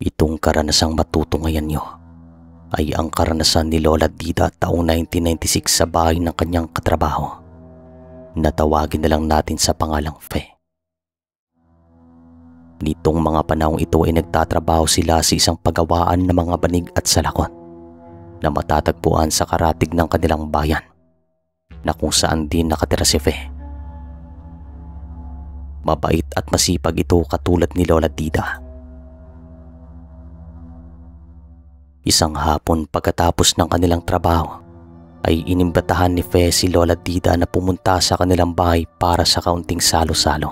Itong karanasang matutungayan nyo ay ang karanasan ni Lola Dida taong 1996 sa bahay ng kanyang katrabaho na tawagin na lang natin sa pangalang Fe. Nitong mga panahong ito ay nagtatrabaho sila sa isang pagawaan ng mga banig at salakot na matatagpuan sa karatig ng kanilang bayan na kung saan din nakatira si Fe. Mabait at masipag ito katulad ni Lola Dida. Isang hapon pagkatapos ng kanilang trabaho ay inimbatahan ni Fe si Lola Dida na pumunta sa kanilang bahay para sa kaunting salo-salo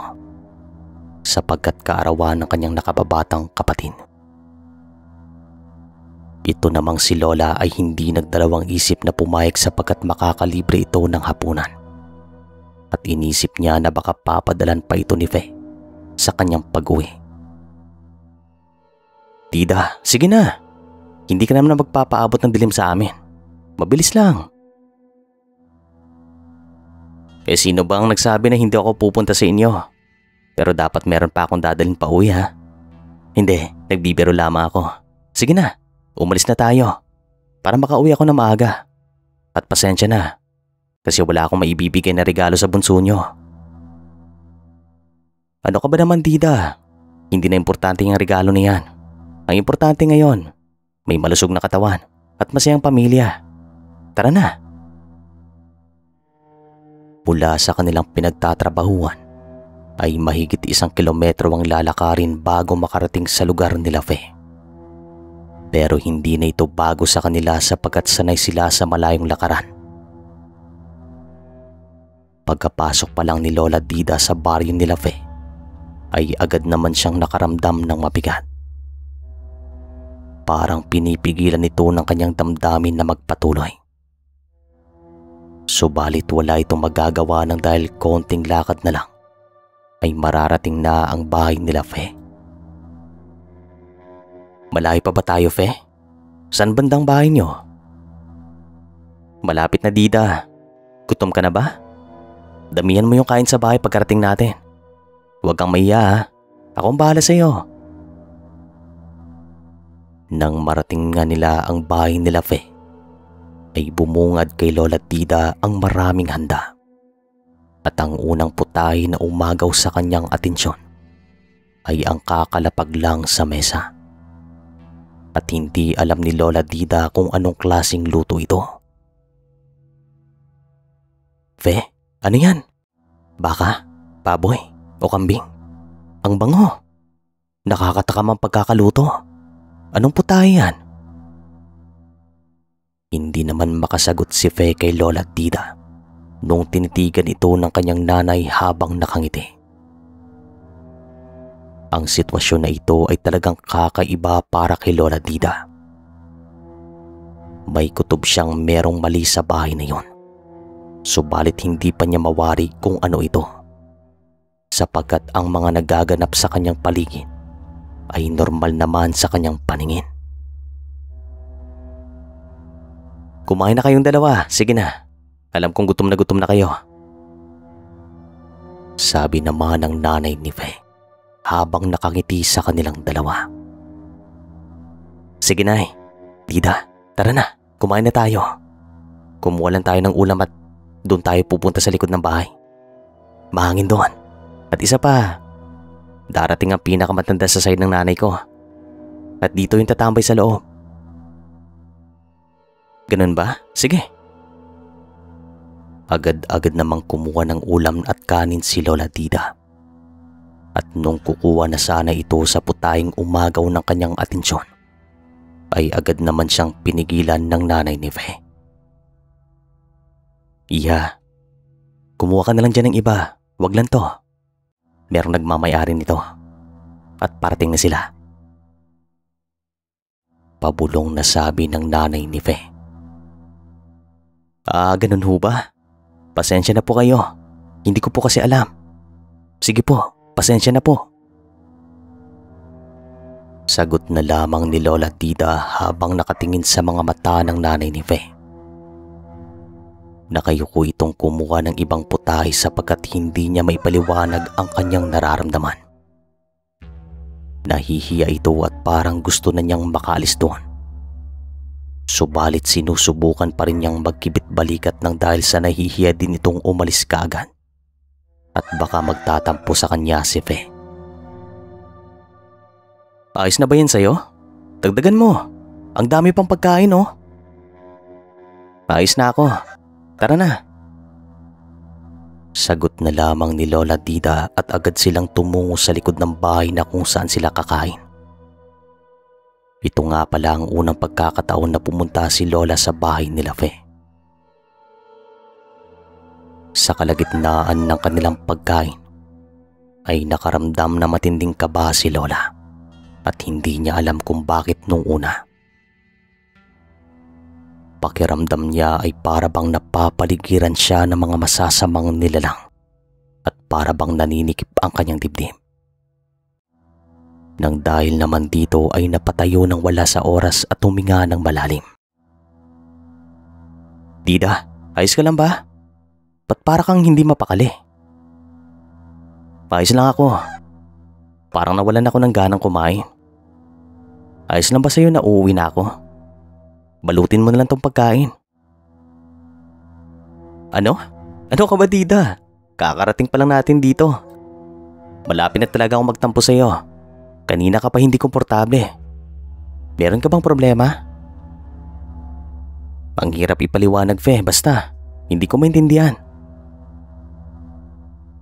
sapagkat kaarawan ng kanyang nakababatang kapatid. Ito namang si Lola ay hindi nagdalawang isip na pumayag sapagkat makakalibre ito ng hapunan at inisip niya na baka papadalan pa ito ni Fe sa kanyang pag-uwi. "Dida, sige na. Hindi ka naman magpapaabot ng dilim sa amin. Mabilis lang." Sino bang nagsabi na hindi ako pupunta sa inyo? Pero dapat meron pa akong dadalhin pa uwi ha? Hindi, nagbibiro lamang ako. Sige na, umalis na tayo para makauwi ako na maaga. At pasensya na kasi wala akong maibibigay na regalo sa bunso nyo. Ano ka ba naman, Dida? Hindi na importante yung regalo na yan. Ang importante ngayon, may malusog na katawan at masayang pamilya. Tara na. Mula sa kanilang pinagtatrabahuan ay mahigit 1 kilometro ang lalakarin bago makarating sa lugar nila Fe. Pero hindi na ito bago sa kanila sapagkat sanay sila sa malayong lakaran. Pagkapasok pa lang ni Lola Dida sa baryo nila Fe ay agad naman siyang nakaramdam ng mabigat. Parang pinipigilan ito ng kanyang damdamin na magpatuloy. Subalit wala itong magagawa nang dahil konting lakad na lang ay mararating na ang bahay nila Fe. "Malayo pa ba tayo, Fe? Saan bandang bahay nyo?" "Malapit na, Dida. Gutom ka na ba? Damihan mo yung kain sa bahay pagkarating natin. Huwag kang mahiya ha. Ako ang bahala sa iyo." Nang marating nga nila ang bahay nila Fe, ay bumungad kay Lola Dida ang maraming handa. At ang unang putahe na umagaw sa kanyang atensyon ay ang kakalapag lang sa mesa. At hindi alam ni Lola Dida kung anong klaseng luto ito. "Fe, ano yan? Baka, baboy, o kambing? Ang bango. Nakakatakam ang pagkakaluto. Anong putahe yan?" Hindi naman makasagot si Fe kay Lola Dida nung tinitigan ito ng kanyang nanay habang nakangiti. Ang sitwasyon na ito ay talagang kakaiba para kay Lola Dida. May kutob siyang merong mali sa bahay na yon. Subalit hindi pa niya mawari kung ano ito sapagkat ang mga nagaganap sa kanyang paligid ay normal naman sa kanyang paningin. "Kumain na kayong dalawa, sige na. Alam kong gutom na kayo." Sabi naman ng nanay ni Fe habang nakangiti sa kanilang dalawa. "Sige nay, Dida, tara na, kumain na tayo. Kumuha lang tayo ng ulam at doon tayo pupunta sa likod ng bahay. Mahangin doon. At isa pa, darating ang pinakamatanda sa side ng nanay ko. At dito yung tatambay sa loob." "Ganun ba? Sige." Agad-agad namang kumuha ng ulam at kanin si Lola Dida. At nung kukuha na sana ito sa putahing umagaw ng kanyang atensyon, ay agad naman siyang pinigilan ng nanay ni Fe. "Iya, kumuha ka na lang dyan ng iba. Wag lang to. Merong nagmamayari nito." at parating na sila. Pabulong na sabi ng nanay ni Fe. Ganun ho ba? Pasensya na po kayo. Hindi ko po kasi alam. Sige po, pasensya na po. Sagot na lamang ni Lola Tida habang nakatingin sa mga mata ng nanay ni Fe. Nakayuko itong kumuha ng ibang putahe sapagkat hindi niya maipaliwanag ang kanyang nararamdaman. Nahihiya ito at parang gusto na niyang makaalis doon. Subalit sinusubukan pa rin niyang magkibit balikat ng dahil sa nahihiya din itong umalis kaagad. At baka magtatampo sa kanya si Fe. Ayos na ba yan sa'yo? Dagdagan mo. Ang dami pang pagkain oh. Ayos na ako. Tara na. Sagot na lamang ni Lola Tida at agad silang tumungo sa likod ng bahay na kung saan sila kakain. Ito nga pala ang unang pagkakataon na pumunta si Lola sa bahay nila Fe. Sa kalagitnaan ng kanilang pagkain ay nakaramdam na matinding kaba si Lola at hindi niya alam kung bakit nung una. Pakiramdam niya ay para bang napapaligiran siya ng mga masasamang nilalang at para bang naninikip ang kanyang dibdib. Nang dahil naman dito ay napatayo ng wala sa oras at huminga ng malalim. Tida, ayos ka lang ba? Ba't para kang hindi mapakali? Ayos lang ako. Parang nawalan ako ng ganang kumain. Ayos lang ba sa'yo na uuwi na ako? Balutin mo na lang tong pagkain. Ano? Ano ka ba, Tida? Kakarating pa lang natin dito. Malapit na talaga akong magtampo sa'yo. Kanina ka pa hindi komportable. Meron ka bang problema? Ang hirap ipaliwanag, Fe, basta hindi ko maintindihan.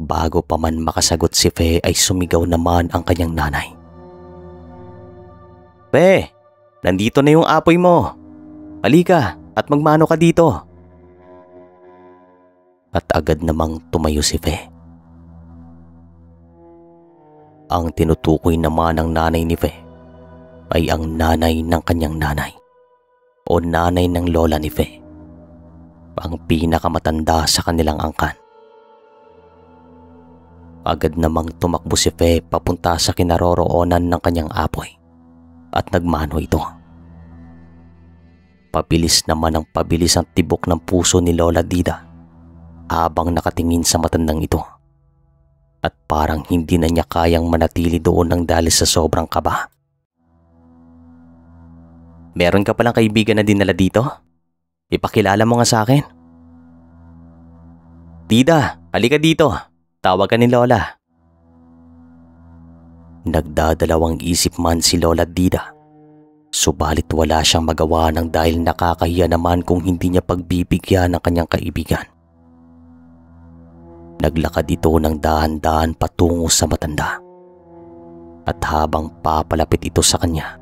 Bago pa man makasagot si Fe ay sumigaw naman ang kanyang nanay. Fe, nandito na yung apoy mo. Halika at magmano ka dito. At agad namang tumayo si Fe. Ang tinutukoy naman ng nanay ni Fe ay ang nanay ng kanyang nanay o nanay ng lola ni Fe, ang pinakamatanda sa kanilang angkan. Agad namang tumakbo si Fe papunta sa kinaroroonan ng kanyang apoy at nagmano ito. Pabilis naman ang pabilis ang tibok ng puso ni Lola Tida habang nakatingin sa matandang ito at parang hindi na niya kayang manatili doon ng dahil sa sobrang kaba. Meron ka palang kaibigan na dinala dito? Ipakilala mo nga sa akin. Tida, halika dito. Tawag ka ni Lola. Nagdadalawang isip man si Lola Tida. Subalit wala siyang magawa ng dahil nakakahiya naman kung hindi niya pagbibigyan ng kanyang kaibigan. Naglakad ito ng dahan-dahan patungo sa matanda. At habang papalapit ito sa kanya,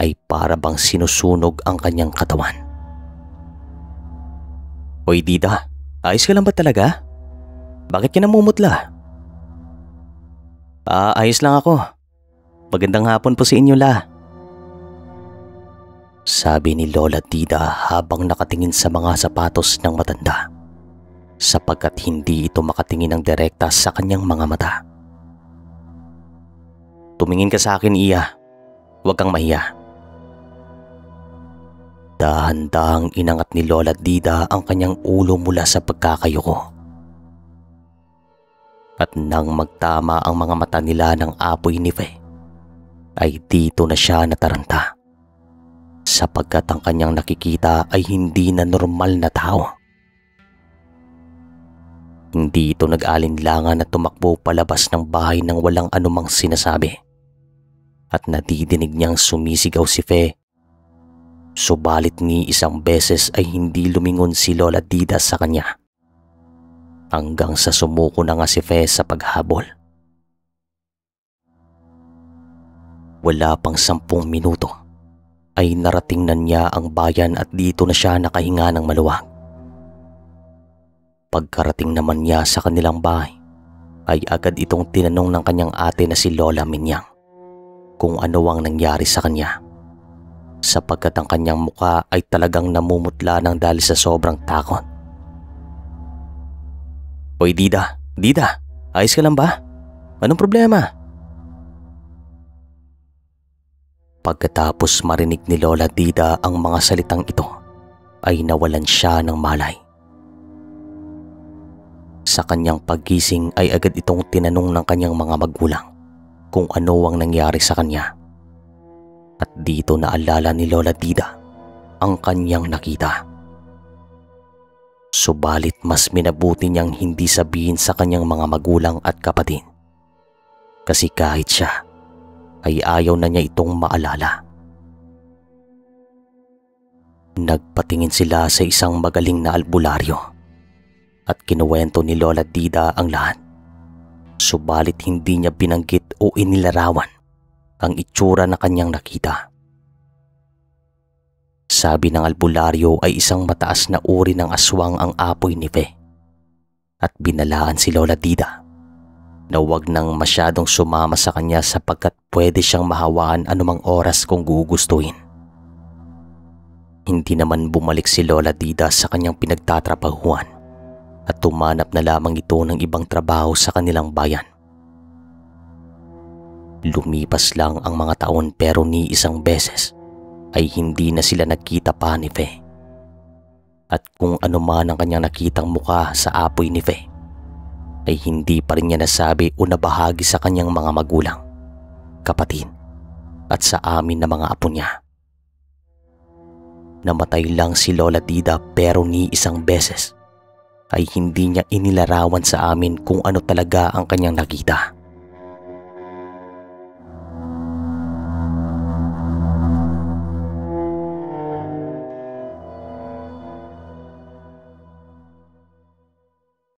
ay para bang sinusunog ang kanyang katawan. Hoy Tida, ayos ka lang ba talaga? Bakit ka namumutla? Ayos lang ako. Magandang hapon po sa inyo la. Sabi ni Lola Tida habang nakatingin sa mga sapatos ng matanda sapagkat hindi ito makatingin ng direkta sa kanyang mga mata. Tumingin ka sa akin, Iya. Huwag kang mahiya. Dahan-dahang inangat ni Lola Tida ang kanyang ulo mula sa pagkakayuko. At nang magtama ang mga mata nila ng apoy ni Fe, ay dito na siya nataranta sapagkat ang kanyang nakikita ay hindi na normal na tao. Hindi ito nag-alinlangan at tumakbo palabas ng bahay nang walang anumang sinasabi at nadidinig niyang sumisigaw si Fe. Subalit ni isang beses ay hindi lumingon si Lola Tida sa kanya hanggang sa sumuko na nga si Fe sa paghabol. Wala pang 10 minuto ay narating na niya ang bayan at dito na siya nakahinga ng maluwag. Pagkarating naman niya sa kanilang bahay ay agad itong tinanong ng kanyang ate na si Lola Minyang kung ano ang nangyari sa kanya, sapagkat ang kanyang muka ay talagang namumutla ng dahil sa sobrang takot. "Hoy Dida, Dida, ayos ka lang ba? Anong problema?" Pagkatapos marinig ni Lola Dida ang mga salitang ito, ay nawalan siya ng malay. Sa kanyang paggising ay agad itong tinanong ng kanyang mga magulang kung ano ang nangyari sa kanya. At dito naalala ni Lola Dida ang kanyang nakita. Subalit mas minabuti niyang hindi sabihin sa kanyang mga magulang at kapatid. Kasi kahit siya ay ayaw na niya itong maalala. Nagpatingin sila sa isang magaling na albularyo at kinuwento ni Lola Dida ang lahat. Subalit hindi niya binanggit o inilarawan ang itsura na kanyang nakita. Sabi ng albularyo ay isang mataas na uri ng aswang ang apoy ni Fe. At binalaan si Lola Dida na huwag nang masyadong sumama sa kanya sapagkat pwede siyang mahawaan anumang oras kung gugustuhin. Hindi naman bumalik si Lola Dida sa kanyang pinagtatrabahuan at tumanap na lamang ito ng ibang trabaho sa kanilang bayan. Lumipas lang ang mga taon pero ni isang beses ay hindi na sila nagkita pa ni Fe. At kung ano man ang kanyang nakitang muka sa apoy ni Fe, ay hindi pa rin niya nasabi o nabahagi sa kanyang mga magulang, kapatid at sa amin na mga apo niya. Namatay lang si Lola Dida pero ni isang beses ay hindi niya inilarawan sa amin kung ano talaga ang kanyang nakita.